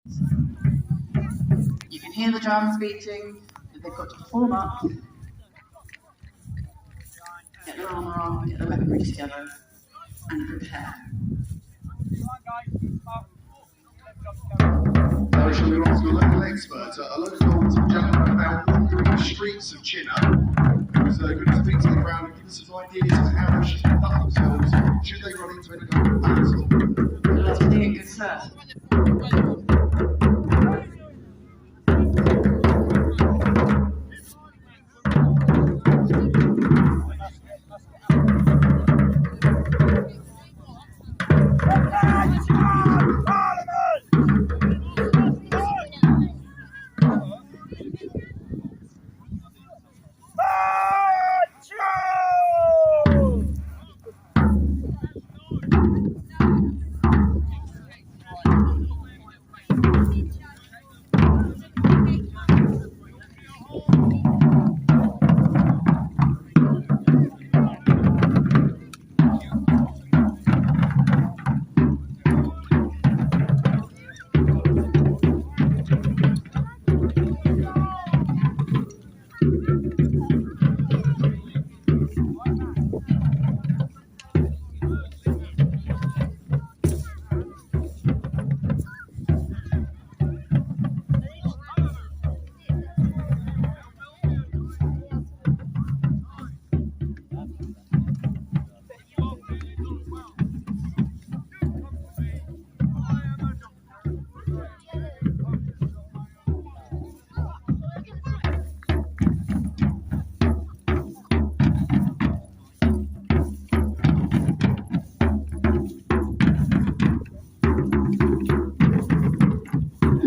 You can hear the drums beating, but they've got to form up, get their armour on, get their weaponry together, and prepare. So shall we ask a local expert, a local gentleman about wandering the streets of Chinnor, who's going to speak to the crowd and give us some ideas of how they should conduct themselves should they run into any kind of battle. Well, that's doing good, sir.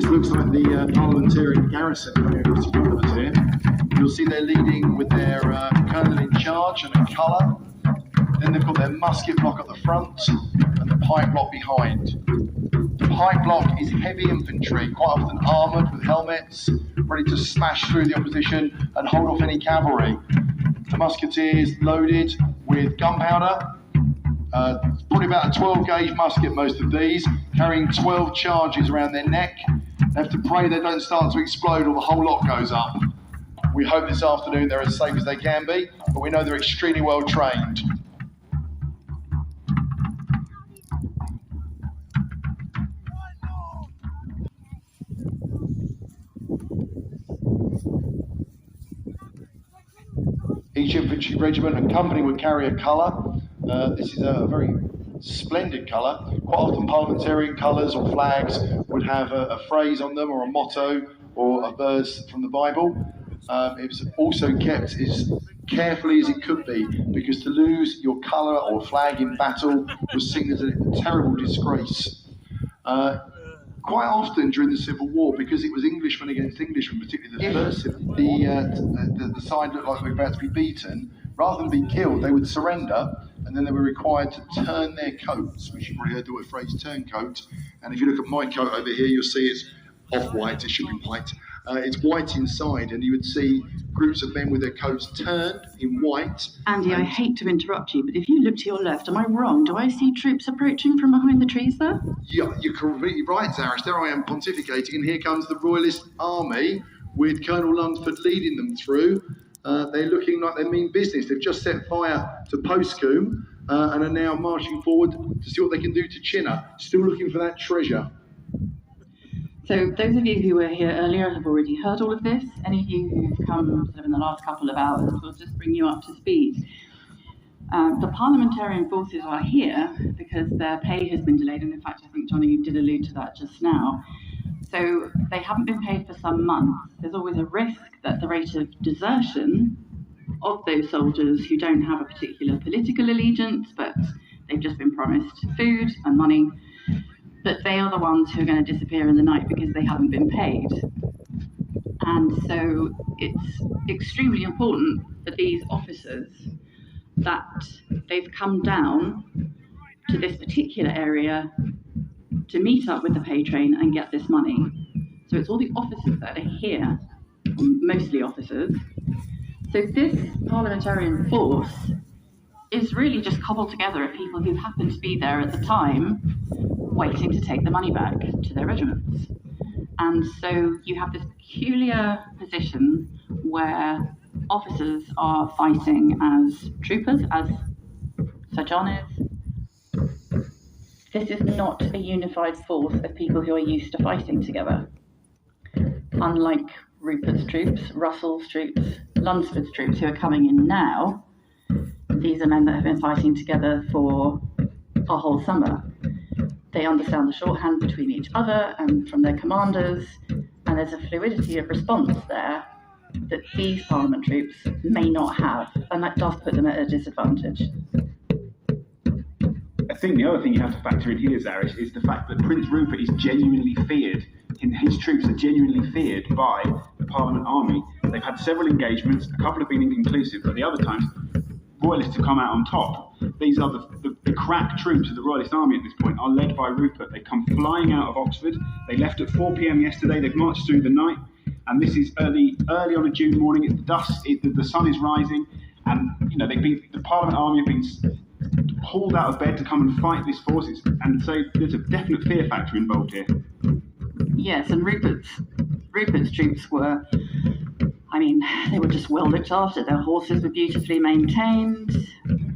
Looks like the parliamentarian garrison coming across in front of us here. You'll see they're leading with their colonel in charge and a colour. Then they've got their musket block at the front and the pike block behind. The pike block is heavy infantry, quite often armoured with helmets, ready to smash through the opposition and hold off any cavalry. The musketeers loaded with gunpowder. Probably about a 12 gauge musket, most of these, carrying 12 charges around their neck. They have to pray they don't start to explode or the whole lot goes up. We hope this afternoon they're as safe as they can be, but we know they're extremely well trained. Each infantry regiment and company would carry a colour. This is a very splendid colour. Quite often parliamentarian colours or flags would have a phrase on them or a motto or a verse from the Bible. It was also kept as carefully as it could be, because to lose your colour or flag in battle was seen as a terrible disgrace. Quite often during the Civil War, because it was Englishmen against Englishmen, particularly the first Civil War, the side looked like they were about to be beaten. Rather than be killed, they would surrender, and then they were required to turn their coats, which you've already heard the word phrase, turncoat. And if you look at my coat over here, you'll see it's off-white, it should be white. It's white inside, and you would see groups of men with their coats turned in white. Andy, I hate to interrupt you, but if you look to your left, am I wrong? Do I see troops approaching from behind the trees there? Yeah, you're completely right, Zarish. There I am pontificating, and here comes the Royalist army with Colonel Lunsford leading them through. They're looking like they mean business. They've just set fire to Postcombe and are now marching forward to see what they can do to Chinnor, still looking for that treasure. So those of you who were here earlier have already heard all of this. Any of you who've come sort of in the last couple of hours, we'll just bring you up to speed. The parliamentarian forces are here because their pay has been delayed, and in fact I think Johnny did allude to that just now. So they haven't been paid for some months. There's always a risk that the rate of desertion of those soldiers who don't have a particular political allegiance, but they've just been promised food and money, that they are the ones who are going to disappear in the night because they haven't been paid. And so it's extremely important for these officers that they've come down to this particular area to meet up with the pay train and get this money. So it's all the officers that are here, mostly officers. So this parliamentarian force is really just cobbled together of people who happened to be there at the time, waiting to take the money back to their regiments. And so you have this peculiar position where officers are fighting as troopers, as Sir John is. This is not a unified force of people who are used to fighting together. Unlike Rupert's troops, Russell's troops, Lunsford's troops who are coming in now, these are men that have been fighting together for a whole summer. They understand the shorthand between each other and from their commanders, and there's a fluidity of response there that these Parliament troops may not have, and that does put them at a disadvantage. I think the other thing you have to factor in here, Zarish, is the fact that Prince Rupert is genuinely feared. His troops are genuinely feared by the Parliament army. They've had several engagements, a couple have been inconclusive, but the other times, Royalists have come out on top. These are the crack troops of the Royalist army at this point are led by Rupert. They come flying out of Oxford. They left at 4 p.m. yesterday. They've marched through the night, and this is early on a June morning. It's the dusk. The sun is rising, and the Parliament army have been hauled out of bed to come and fight this force, and so there's a definite fear factor involved here. Yes, and Rupert's troops were, they were just well looked after. Their horses were beautifully maintained,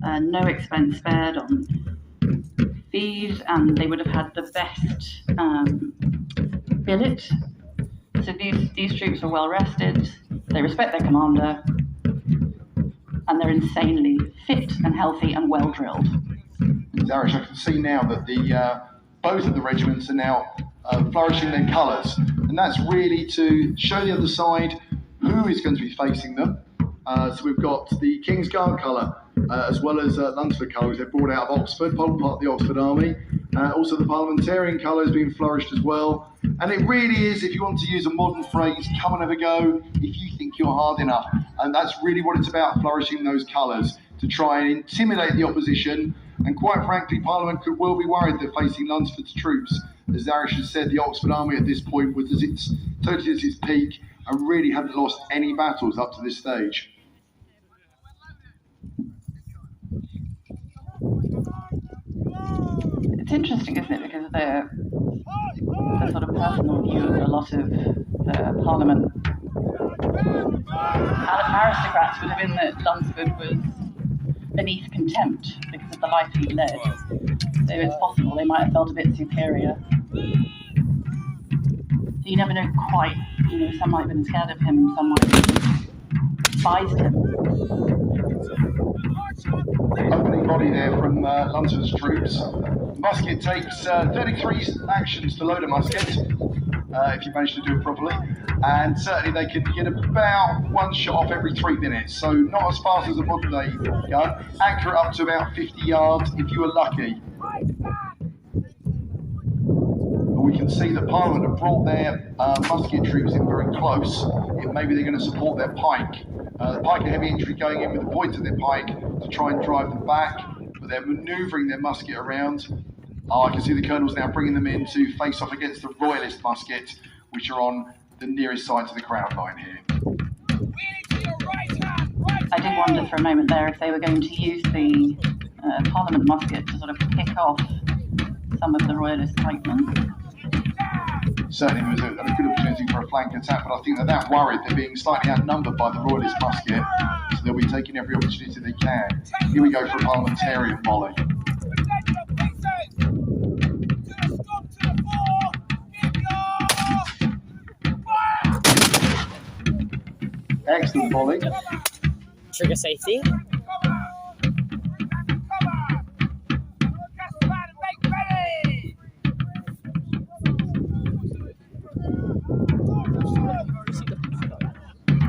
no expense spared on feed, and they would have had the best billet. So these troops are well rested, they respect their commander, and they're insanely fit and healthy and well drilled. Zarish, I can see now that both of the regiments are now flourishing their colours, and that's really to show the other side who is going to be facing them. So we've got the King's Guard colour, as well as Lunsford colours they've brought out of Oxford, part of the Oxford Army. Also the Parliamentarian colour has been flourished as well. And it really is, if you want to use a modern phrase, come and have a go if you think you're hard enough. And that's really what it's about, flourishing those colours, to try and intimidate the opposition. And quite frankly, Parliament could well be worried they're facing Lunsford's troops. As Zarish has said, the Oxford Army at this point was totally at its peak and really hadn't lost any battles up to this stage. It's interesting, isn't it, because of the sort of personal view of a lot of the Parliament aristocrats would have been that Lunsford was beneath contempt because of the life he led. So it's possible they might have felt a bit superior. So you never know quite, some might have been scared of him, some might have despised him. Opening body there from Lunsford's troops. Musket takes 33 actions to load a musket, if you manage to do it properly. And certainly they can get about one shot off every 3 minutes. So not as fast as a modern day gun. Accurate up to about 50 yards if you were lucky. But we can see that Parliament have brought their musket troops in very close. Maybe they're going to support their pike. The pike are heavy infantry going in with the point of their pike to try and drive them back, but they're manoeuvring their musket around. I can see the colonels now bringing them in to face off against the Royalist musket, which are on the nearest side to the Crown line here. I did wonder for a moment there if they were going to use the Parliament musket to sort of pick off some of the Royalist pikemen. Certainly there was a good opportunity for a flank attack, but I think that worried they're being slightly outnumbered by the Royalist musket, so they'll be taking every opportunity they can. Here we go for a Parliamentarian volley. Excellent volley. Trigger safety.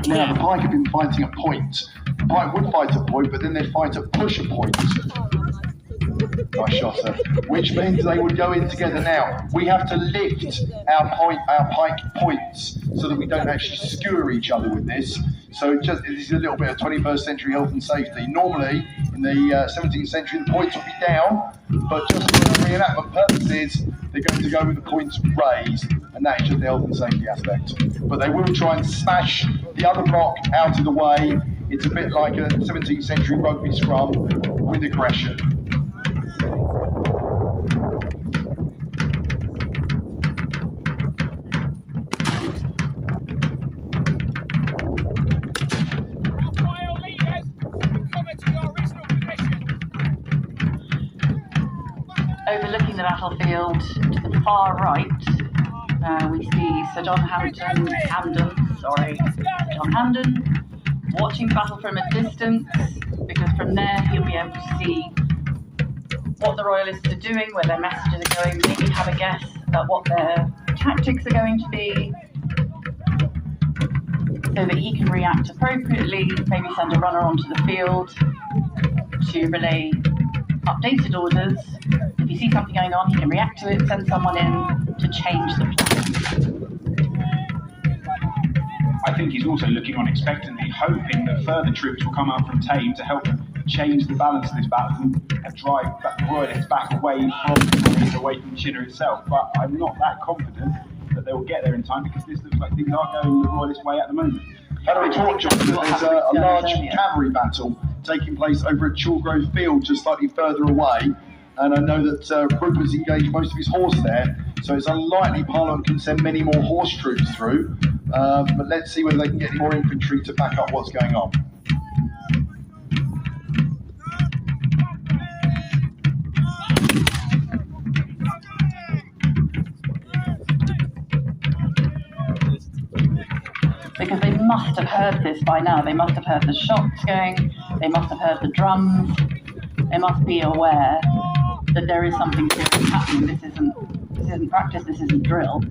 Now, the pike have been fighting at point. The pike would fight at point, but then they'd fight at push a point. Nice shot, sir. Which means they would go in together. Now, we have to lift our pike points so that we don't actually skewer each other with this. So this is a little bit of 21st century health and safety. Normally, in the 17th century, the points would be down, but just for reenactment purposes, they're going to go with the points raised, and that is just the health and safety aspect. But they will try and smash the other rock out of the way. It's a bit like a 17th century rugby scrum with aggression. battlefield, to the far right, we see Sir John Hamden, watching the battle from a distance, because from there he'll be able to see what the Royalists are doing, where their messages are going, maybe have a guess at what their tactics are going to be, so that he can react appropriately, maybe send a runner onto the field to relay updated orders. If you see something going on, he can react to it, send someone in to change the plan. I think he's also looking on expectantly, hoping that further troops will come out from Tame to help change the balance of this battle and drive the Royalists back away from Chinnor itself. But I'm not that confident that they will get there in time, because this looks like things are going the Royalist way at the moment. Had a report, John, that there's a large cavalry battle taking place over at Chalgrove Field, just slightly further away. And I know that Rupert's engaged most of his horse there, so it's unlikely Parliament can send many more horse troops through. But let's see whether they can get any more infantry to back up what's going on. Because they must have heard this by now. They must have heard the shots going. They must have heard the drums. They must be aware that there is something serious happening. This isn't practice. This isn't drill.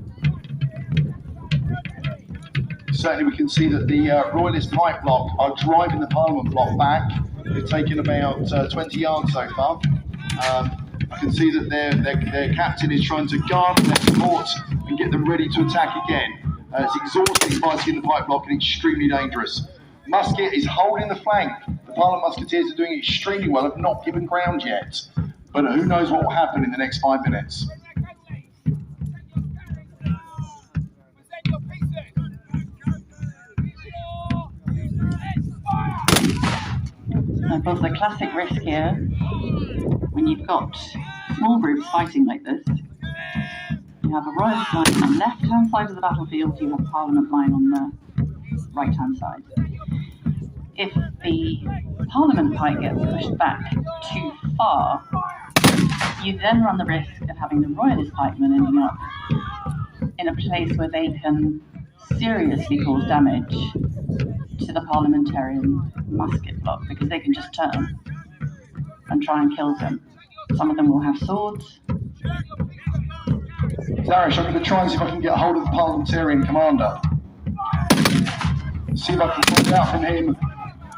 Certainly we can see that the Royalist pipe block are driving the Parliament block back. They've taken about 20 yards so far. I can see that their captain is trying to guard their support and get them ready to attack again. It's exhausting fighting in the pipe block and extremely dangerous. Musket is holding the flank. The Parliament Musketeers are doing extremely well, have not given ground yet. But who knows what will happen in the next 5 minutes. Of course, the classic risk here, when you've got small groups fighting like this, you have a Royalist line on the left-hand side of the battlefield, you have a Parliament line on the right-hand side. If the Parliament pike gets pushed back too far, you then run the risk of having the Royalist pikemen ending up in a place where they can seriously cause damage to the Parliamentarian musket block, because they can just turn and try and kill them. Some of them will have swords. Zarish, I'm going to try and see if I can get a hold of the Parliamentarian commander. See if I can find out from him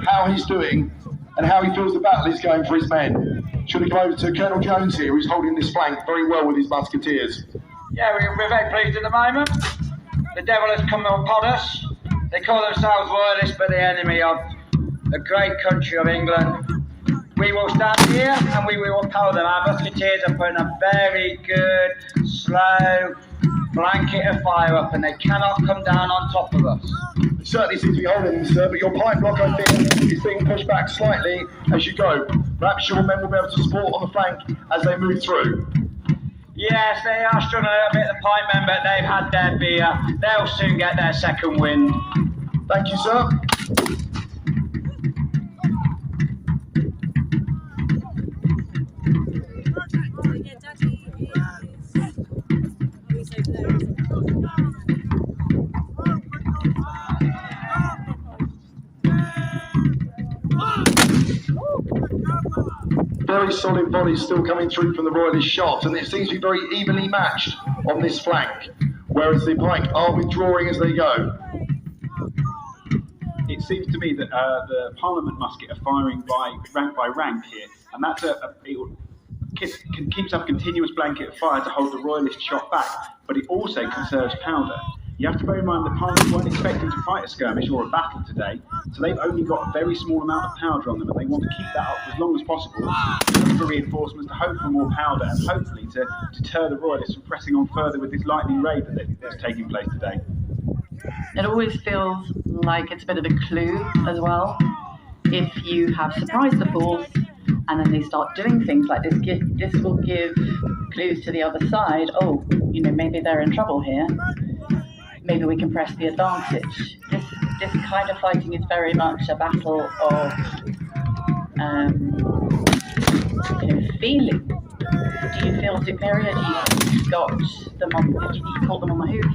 how he's doing and how he feels the battle is going for his men. Should I go over to Colonel Jones here, who's holding this flank very well with his musketeers? Yeah, we're very pleased at the moment. The devil has come upon us. They call themselves Royalists, but the enemy of the great country of England. We will stand here and we will repel them. Our musketeers are putting a very good, slow blanket of fire up, and they cannot come down on top of us. It certainly seems to be holding them, sir, but your pipe block, I think, is being pushed back slightly as you go. Perhaps your men will be able to support on the flank as they move through. Yes, they are struggling a little bit, the pipemen, but they've had their beer. They'll soon get their second wind. Thank you, sir. Very solid volleys still coming through from the Royalist shot, and it seems to be very evenly matched on this flank, whereas the pike are withdrawing as they go. It seems to me that the Parliament musket are firing by rank here, and that's keeps up a continuous blanket of fire to hold the Royalist shot back, but it also conserves powder. You have to bear in mind the Parliament weren't expecting to fight a skirmish or a battle today, so they've only got a very small amount of powder on them, and they want to keep that up as long as possible, to look for reinforcements, to hope for more powder, and hopefully to deter the Royalists from pressing on further with this lightning raid that's taking place today. It always feels like it's a bit of a clue as well. If you have surprised the force and then they start doing things like this, this will give clues to the other side. Oh, maybe they're in trouble here. Maybe we can press the advantage. This kind of fighting is very much a battle of feeling. do you feel superior? Do you got them on? Do you caught them on the hoof?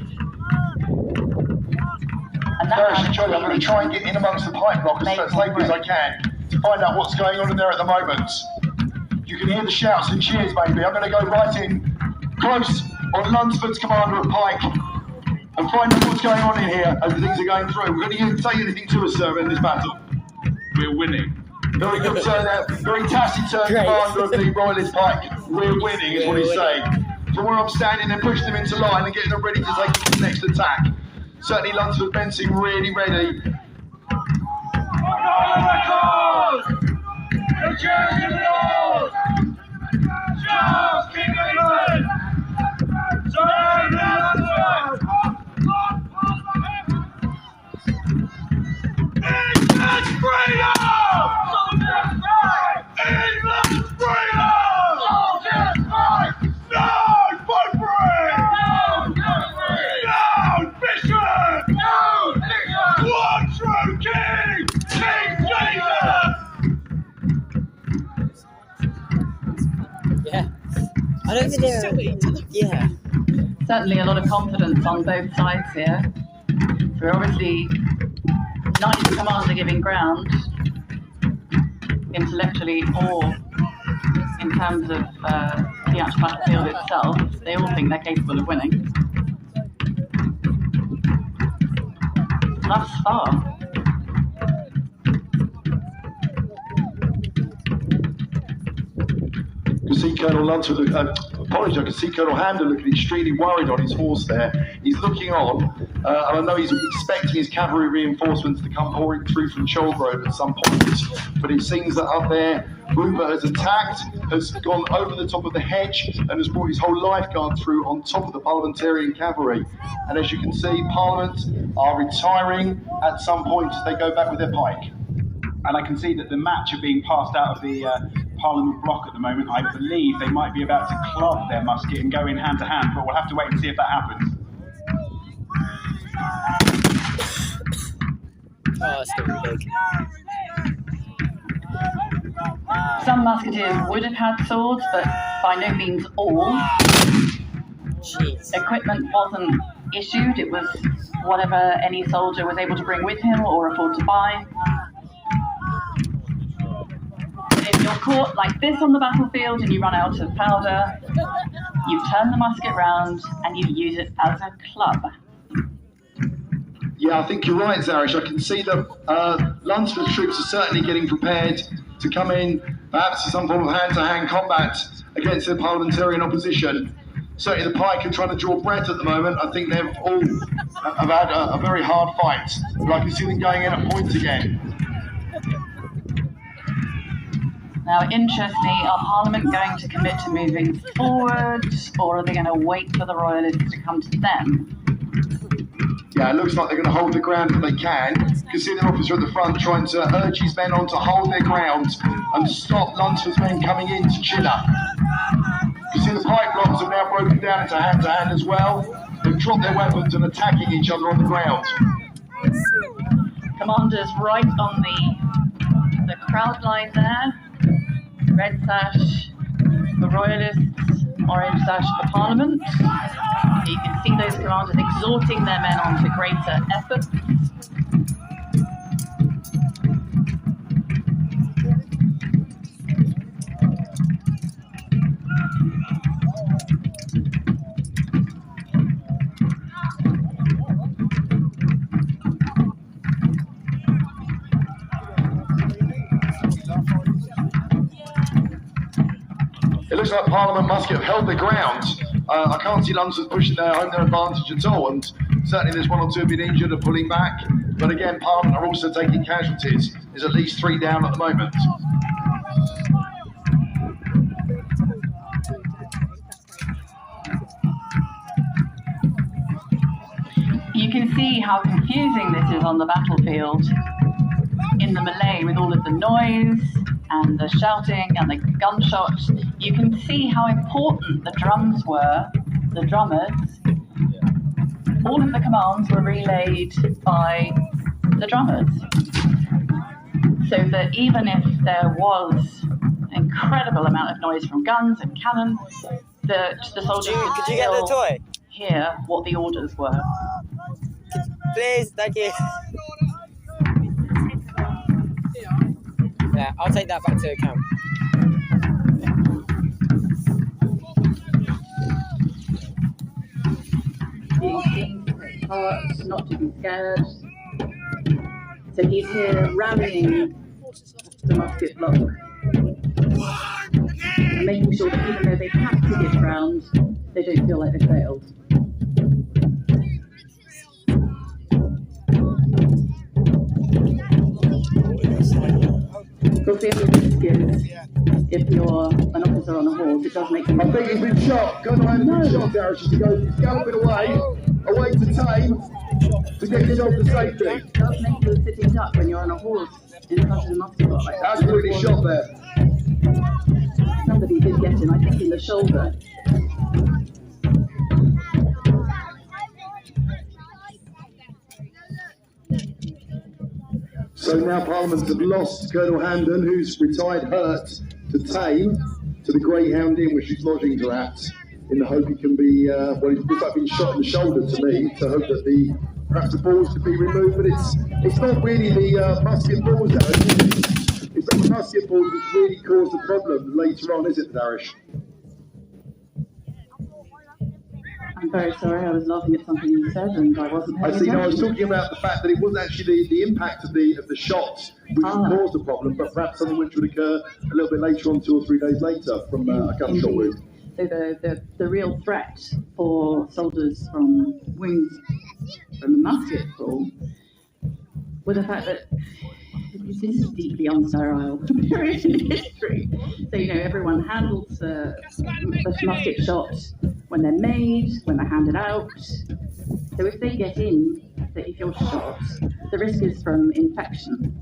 And I'm going to try and get in amongst the pike block as safely as I can to find out what's going on in there at the moment. You can hear the shouts and cheers, baby. I'm going to go right in close on Lunsford's commander of pike and find out what's going on in here as things are going through. We're going to say anything to us, sir, in this battle. We're winning. Very good, sir. Very taciturn commander of the Royalist pike. We're winning, is what he's saying. From where I'm standing, they're pushing them into line and getting them ready to take the next attack. Certainly Lunsford fencing really ready. Charles, King of England! England's freedom! Soldiers fight! England's freedom! Soldiers fight! No Bunbury! No Bishop! No Bishop! One true king! King Jesus! Yeah. I don't think they're... Yeah. Certainly a lot of confidence on both sides here. We're obviously neither commander giving ground, intellectually or in terms of the actual battlefield itself. They all think they're capable of winning. Thus far. You can see Colonel Lunsford, apologies, I can see Colonel Hamden looking extremely worried on his horse there. He's looking on, and I know he's expecting his cavalry reinforcements to come pouring through from Cholgrove at some point, but it seems that up there, Rumour has attacked, has gone over the top of the hedge, and has brought his whole lifeguard through on top of the parliamentarian cavalry. And as you can see, Parliament are retiring at some point as they go back with their pike. And I can see that the match are being passed out of the Parliament block at the moment. I believe they might be about to club their musket and go in hand to hand, but we'll have to wait and see if that happens. Oh, it's going to be big. Some musketeers would have had swords, but by no means all. Jeez. Equipment wasn't issued, it was whatever any soldier was able to bring with him or afford to buy. If you're caught like this on the battlefield and you run out of powder, you turn the musket round and you use it as a club. Yeah, I think you're right, Zarish. I can see that Lunsford's troops are certainly getting prepared to come in, perhaps to some form of hand-to-hand combat against their parliamentarian opposition. Certainly the pike are trying to draw breath at the moment. I think they've all have had a very hard fight, but I can see them going in at points again. Now, interestingly, are Parliament going to commit to moving forward, or are they going to wait for the Royalists to come to them? Yeah, it looks like they're going to hold the ground if they can. You can see the officer at the front trying to urge his men on to hold their ground and stop Lunsford's men coming in to Chiller. You can see the pike blocks have now broken down into hand-to-hand as well. They've dropped their weapons and attacking each other on the ground. Commanders right on the crowd line there. Red sash, the Royalists, orange sash, the Parliament. You can see those commanders exhorting their men on to greater efforts. It looks like Parliament must have held their ground. I can't see Lunsford pushing home their advantage at all, and certainly there's one or two been injured or pulling back. But again, Parliament are also taking casualties. There's at least 3 down at the moment. You can see how confusing this is on the battlefield in the melee with all of the noise and the shouting and the gunshots. You can see how important the drums were, the drummers. All of the commands were relayed by the drummers. So that even if there was incredible amount of noise from guns and cannon that the soldiers Could you get the toy? hear what the orders were. Please, thank you. Yeah, I'll take that back to account. Being seen to take part, not to be scared. So he's here rallying the musket block and making sure that even though they have to give ground, they don't feel like they failed. Because the other risk is, if you're an officer on a horse, it does make you... I think he's been shot. Colonel Handon's been shot, Darish, as he goes. He's galloping away to tame, to get himself to safety. It does make you a sitting duck when you're on a horse in front of the musket block like that. Absolutely shot there. Somebody did get him, I think, in the shoulder. So now Parliament have lost Colonel Handon, who's retired hurt, to tame, to the Greyhound Inn, which he's lodging to at, in the hope he can be, well, he's looks like been shot in the shoulder to me, to hope that perhaps the balls could be removed, but it's not really the musket balls, it's not the musket balls which really caused the problem later on, is it, Darish? I'm very sorry, I was laughing at something you said and I wasn't paying I see. No, I was attention. talking about the fact that it wasn't actually the impact of the shot which caused the problem, but perhaps something which would occur a little bit later on, 2 or 3 days later, from a gunshot wound. So the real threat for soldiers from wounds from a musket ball was the fact that this is a deeply unsterile period in history. So, everyone handles the musket shot when they're made, when they're handed out. So if they get in, so if you're shot, the risk is from infection.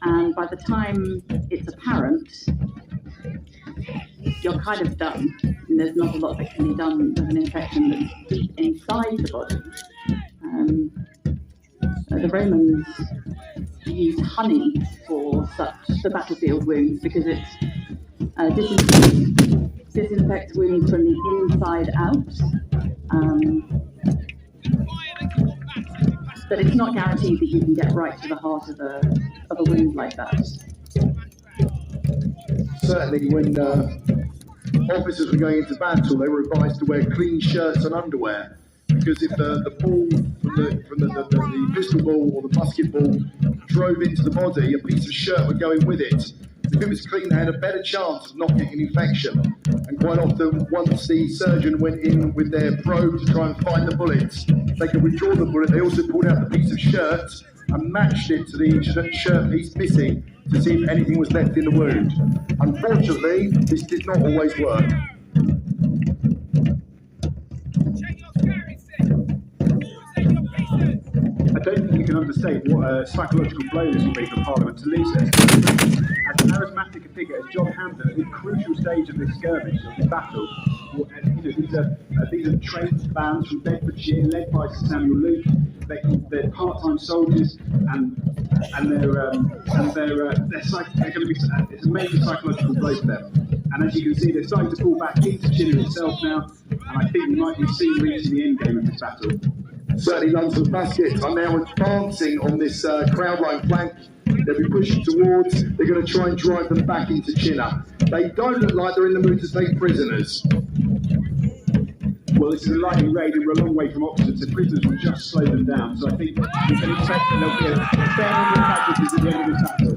And by the time it's apparent, you're kind of done. And there's not a lot that can be done with an infection that's deep inside the body. The Romans used honey for the battlefield wounds because it disinfects wounds from the inside out. But it's not guaranteed that you can get right to the heart of a wound like that. Certainly, when officers were going into battle, they were advised to wear clean shirts and underwear, because if the ball from the pistol ball or the musket ball drove into the body, a piece of shirt would go in with it. If it was clean, they had a better chance of not getting an infection. And quite often, once the surgeon went in with their probe to try and find the bullets, they could withdraw the bullet. They also pulled out the piece of shirt and matched it to the shirt piece missing to see if anything was left in the wound. Unfortunately, this did not always work. I don't think you can understate what a psychological blow this will be for Parliament to lose this. As charismatic a figure as John Hampden, at the crucial stage of this skirmish, of this battle, these are trained bands from Bedfordshire, led by Sir Samuel Luke. They're part-time soldiers, and they're going to be. It's a major psychological blow for them. And as you can see, they're starting to fall back into Chinnor itself now, and I think we might be soon reaching the end game of this battle. Certainly, London's Muskets are now advancing on this crowd line flank. They'll be pushing towards. They're going to try and drive them back into Chinnor. They don't look like they're in the mood to take prisoners. Well, this is a lightning raid and we're a long way from Oxford, so prisoners will just slow them down. So I think we can expect that there'll be a fair number of casualties at the end of this battle.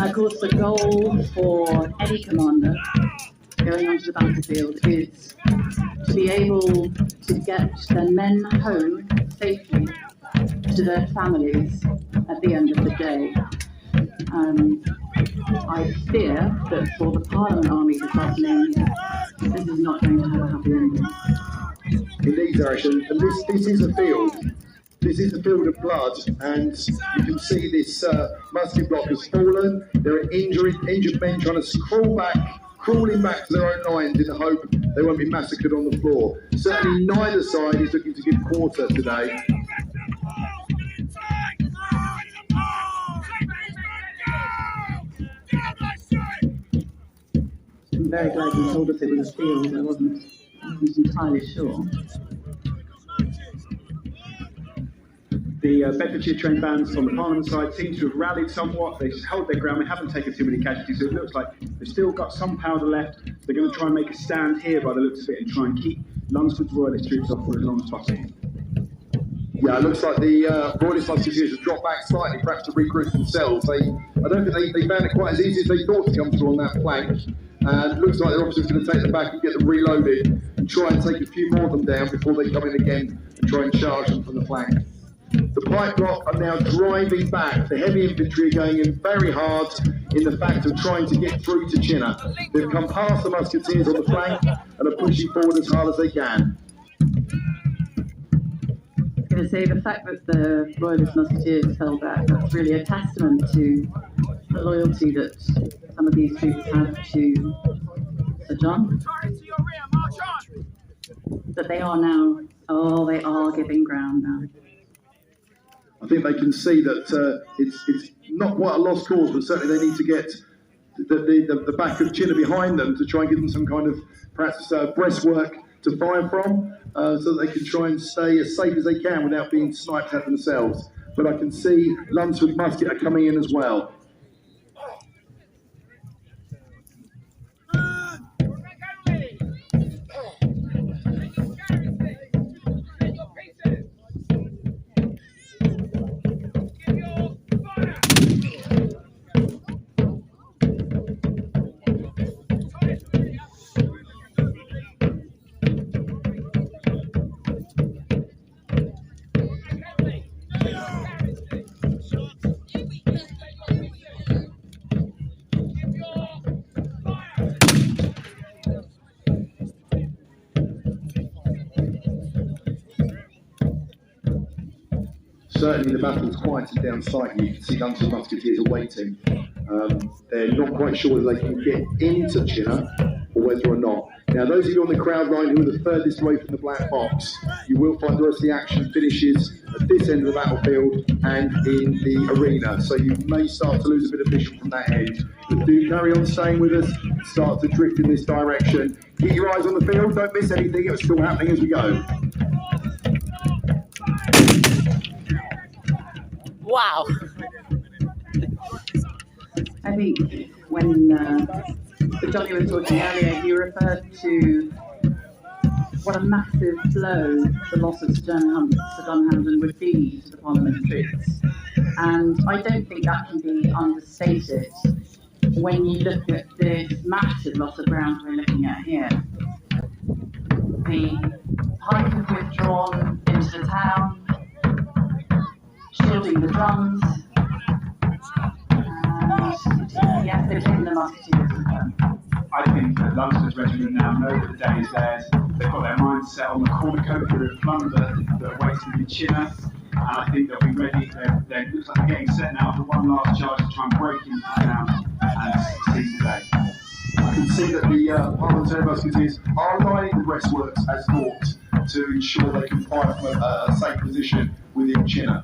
Of course, the goal for any commander going onto the battlefield is to be able to get their men home safely to their families at the end of the day. I fear that for the Parliament Army this afternoon, this is not going to have a happy ending. Indeed, Darish, and this is a field. This is a field of blood, and you can see this musket block has fallen. There are injured men trying to crawl back crawling back to their own lines in the hope they won't be massacred on the floor. Certainly neither side is looking to give quarter today. I'm very glad you told us it was a field. I wasn't entirely sure. The Bedfordshire trained bands on the Parliament side seem to have rallied somewhat. They held their ground. They haven't taken too many casualties, so it looks like they've still got some powder left. They're going to try and make a stand here by the looks of it and try and keep Lunsford's Royalist troops off for as long as possible. Yeah, it looks like the Royalist Musketeers have dropped back slightly, perhaps to regroup themselves. I don't think they found it quite as easy as they thought to come through on that flank. And it looks like their officers are going to take them back and get them reloaded and try and take a few more of them down before they come in again and try and charge them from the flank. The Pike Block are now driving back. The heavy infantry are going in very hard in the fact of trying to get through to Chinner. They've come past the Musketeers on the flank and are pushing forward as hard as they can. I'm going to say the fact that the Royalist Musketeers fell back, that's really a testament to the loyalty that some of these troops have to Sir John. That they are now, they are giving ground now. I think they can see that it's not quite a lost cause, but certainly they need to get the back of Chinner behind them to try and give them some kind of perhaps breastwork to fire from, so that they can try and stay as safe as they can without being sniped at themselves. But I can see Lunsford Musket are coming in as well. Certainly the battle's quieted down slightly. You can see Lunsford Musketeers are waiting. They're not quite sure whether they can get into Chinner or whether or not. Now, those of you on the crowd line who are the furthest away from the black box, you will find the rest of the action finishes at this end of the battlefield and in the arena. So you may start to lose a bit of vision from that end. But do carry on staying with us, start to drift in this direction. Keep your eyes on the field, don't miss anything, it's still happening as we go. Wow. I think when Johnny was talking earlier, he referred to what a massive blow the loss of Sir John Hampden would be to the Parliament troops. And I don't think that can be understated when you look at this massive loss of ground we're looking at here. The Pike have withdrawn into the town, shielding the drums, and yes, they've taken the Musketeers with them. I think that Lunsford's regiment now know that the day is theirs. They've got their minds set on the cornucopia of plunder that awaits them in Chinner, and I think they'll be ready. It looks like they're getting set now for one last charge to try and break into the town and seize the day. I can see that the Parliamentary Musketeers are lining the breastworks as thought to ensure they can fire from a safe position within Chinner.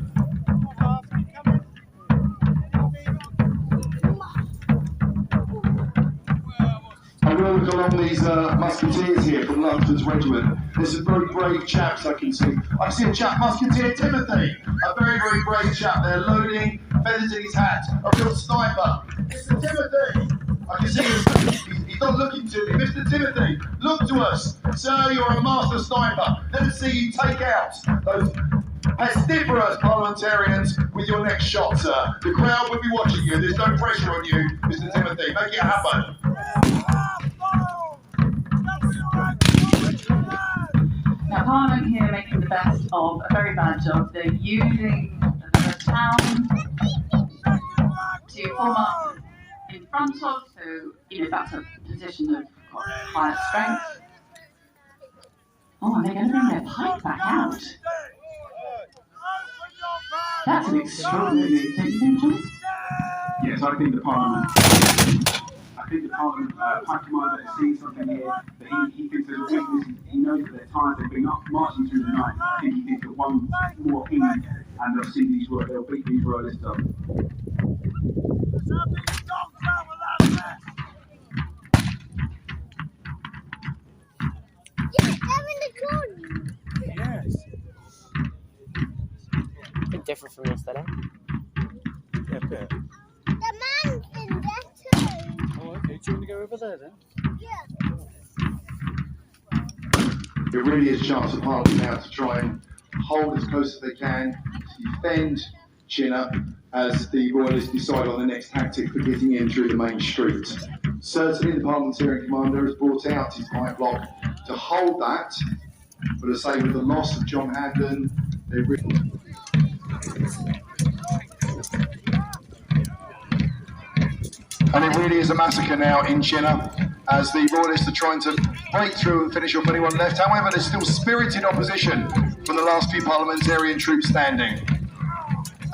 I'm going to look along these musketeers here from Lunsford's regiment. There's some very brave chaps I can see. I see a chap, Musketeer Timothy, a very, very brave chap there, loading, feathers in his hat, a real sniper. Mr. Timothy! I can see he's not looking to me. Mr. Timothy, look to us. Sir, you're a master sniper. Let us see you take out those pestiferous parliamentarians with your next shot, sir. The crowd will be watching you. There's no pressure on you, Mr. Timothy. Make it happen. Now, Parliament here making the best of a very bad job. They're using the town to form up in front of, so, that's a position of higher strength. Oh, and they're going to bring their pike back out. That's an extraordinary move, don't you think, John? Yes, I think the Parliament think the Parliament High Commander has seen something here that he thinks there's a weakness. He knows that they're tired, they've been up marching through the night. I think he thinks that one more in and they'll see these they'll beat these royalists up. Yes. A bit different from yesterday. Yeah, a bit. The man's in there too. Oh, okay. Do you want to go over there then? Yeah. It really is a chance for Parliament now to try and hold as close as they can to defend Chinnor as the Royalists decide on the next tactic for getting in through the main street. Certainly the Parliamentarian Commander has brought out his high block to hold that, but as I say, with the loss of John Haddon, they really... And it really is a massacre now in Chinnor as the Royalists are trying to break through and finish off anyone left. However, there's still spirited opposition from the last few Parliamentarian troops standing.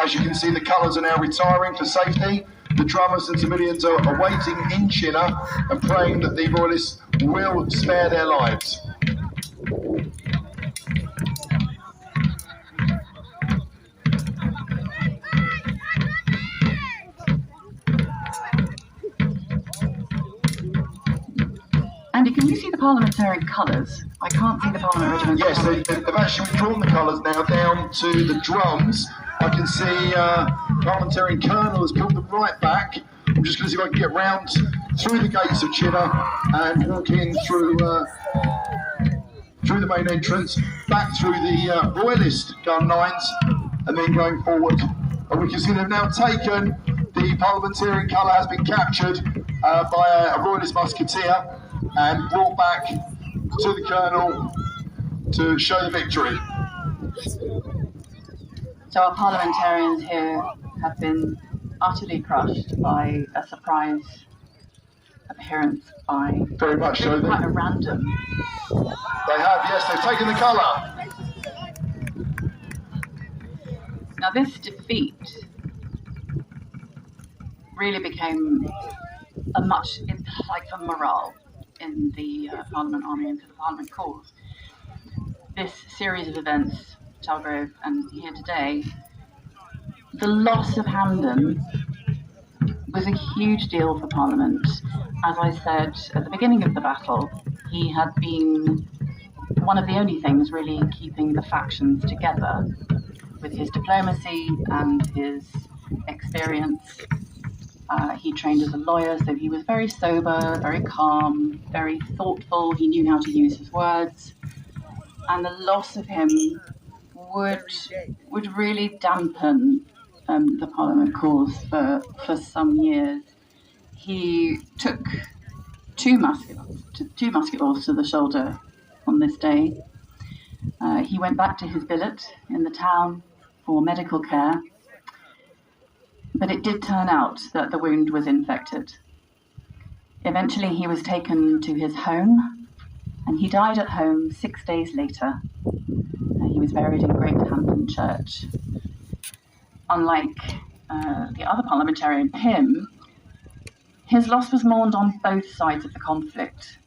As you can see, the colours are now retiring for safety. The drummers and civilians are awaiting in Chinnor and praying that the Royalists will spare their lives. Andy, can you see the Parliamentarian colours? I can't see the Parliament Regiment. Yes, they've actually drawn the colours now down to the drums. I can see Parliamentarian Colonel has pulled them right back. I'm just going to see if I can get round through the gates of Chinnor and walk in through the main entrance, back through the Royalist gun lines, and then going forward. And we can see they've now taken the Parliamentarian colour has been captured by a Royalist musketeer and brought back to the Colonel to show the victory. So our parliamentarians here have been utterly crushed by a surprise appearance by Very much so. quite a random. They have, yes, they've taken the colour. Now this defeat really became like for morale in the Parliament Army and for the Parliament cause. This series of events, Chalgrove and here today, the loss of Hampden was a huge deal for Parliament. As I said at the beginning of the battle, he had been one of the only things really keeping the factions together with his diplomacy and his experience. He trained as a lawyer, so he was very sober, very calm, very thoughtful. He knew how to use his words. And the loss of him would really dampen the Parliament cause for some years. He took two musket balls to the shoulder on this day. He went back to his billet in the town for medical care, but it did turn out that the wound was infected. Eventually he was taken to his home, and he died at home 6 days later. He was buried in Great Hampden Church. Unlike the other parliamentarian, Pym, his loss was mourned on both sides of the conflict.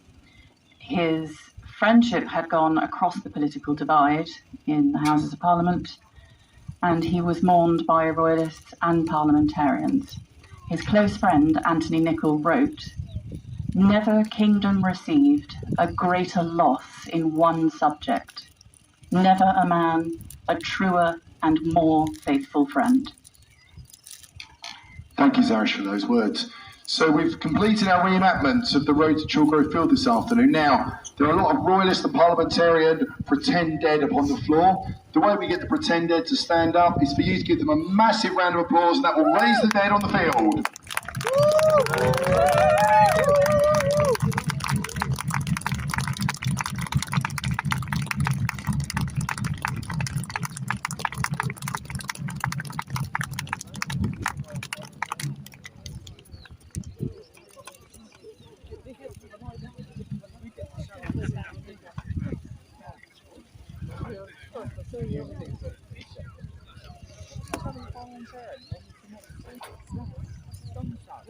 His friendship had gone across the political divide in the Houses of Parliament, and he was mourned by Royalists and parliamentarians. His close friend, Anthony Nicol, wrote, "Never kingdom received a greater loss in one subject. Never a man a truer and more faithful friend." Thank you, Zarish, for those words. So we've completed our reenactment of the road to Chalgrove Field this afternoon. Now, there are a lot of Royalist and Parliamentarian pretend dead upon the floor. The way we get the pretend dead to stand up is for you to give them a massive round of applause, and that will raise the dead on the field.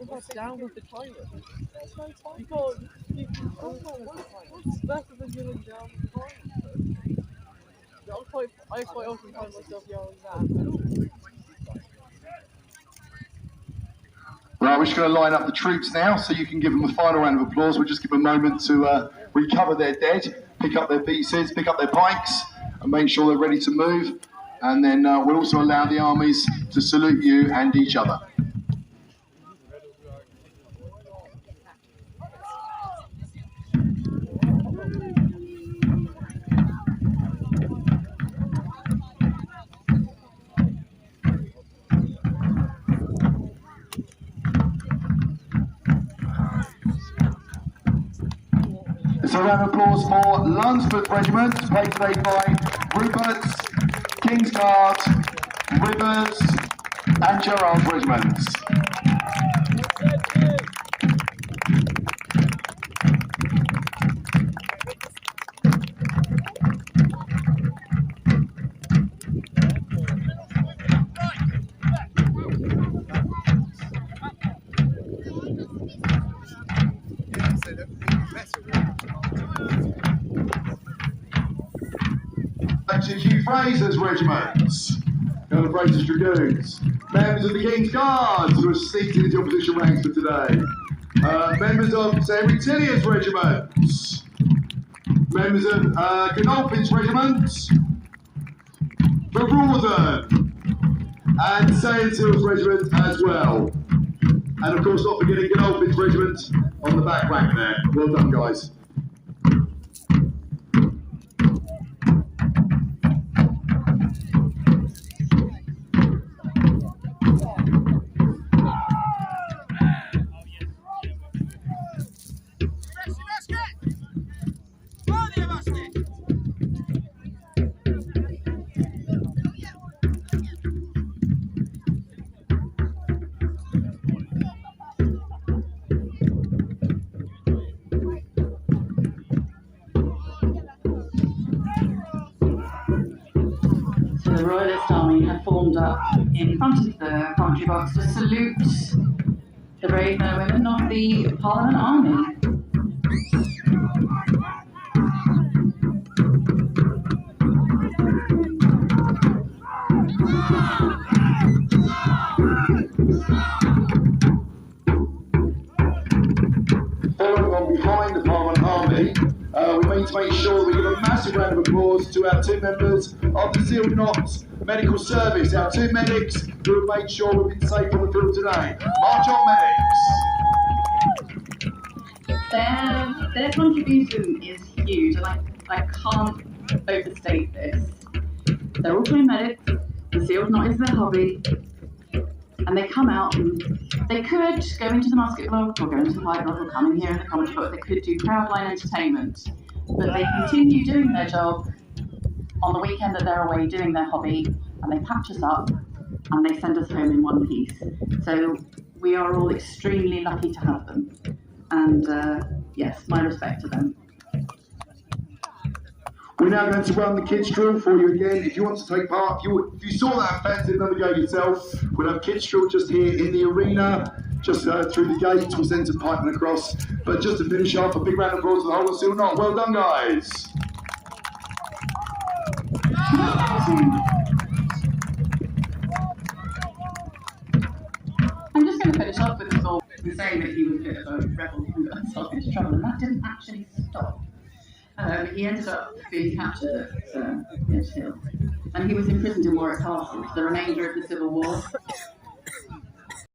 What's down with the toilet? You can't. What's better than yelling down with the toilet? I quite often find myself yelling that. Right, we're just going to line up the troops now, so you can give them a final round of applause. We'll just give them a moment to recover their dead, pick up their pieces, pick up their pikes, and make sure they're ready to move. And then we'll also allow the armies to salute you and each other. So a round of applause for Lunsford Regiment, played today by Rupert's, King's Guard, Rivers and Gerard's Regiments. To Hugh Fraser's regiments, Colonel Fraser's Dragoons, members of the King's Guards who are seated in the opposition ranks for today, members of Sir Henry Tillier's regiments, members of Godolphin's regiments, for Rawdon, and Saintshill's regiment as well. And of course not forgetting Godolphin's regiment on the back rank there. Well done, guys. The Royalist Army had formed up in front of the commentary box to salute the brave men and women of the Parliament Army. Following on behind the Parliament Army, we need to make sure we give a massive round of applause to our two members of the Sealed Knots Medical Service, our two medics who have made sure we've been safe on the field today. March on, medics! Their contribution is huge, and I can't overstate this. They're all trained medics, the Sealed Knot is their hobby, and they come out and they could go into the musket block or go into the white block or come in here in the commentary box. They could do crowdline entertainment, but they continue doing their job on the weekend that they're away doing their hobby, and they patch us up and they send us home in one piece. So we are all extremely lucky to have them, and yes, my respect to them. We're now going to run the kids drill for you again. If you want to take part, if you saw that offensive, never go yourself. We'll have kids drill just here in the arena, just through the gates. We'll send some piping across. But just to finish off, a big round of applause to the whole of Sealed Knot. Well done, guys. I'm just going to finish off with this all saying that he was a bit of a rebel who got himself into trouble, and that didn't actually stop. He ended up being captured at Edge Hill, and he was imprisoned in Warwick Castle for the remainder of the Civil War.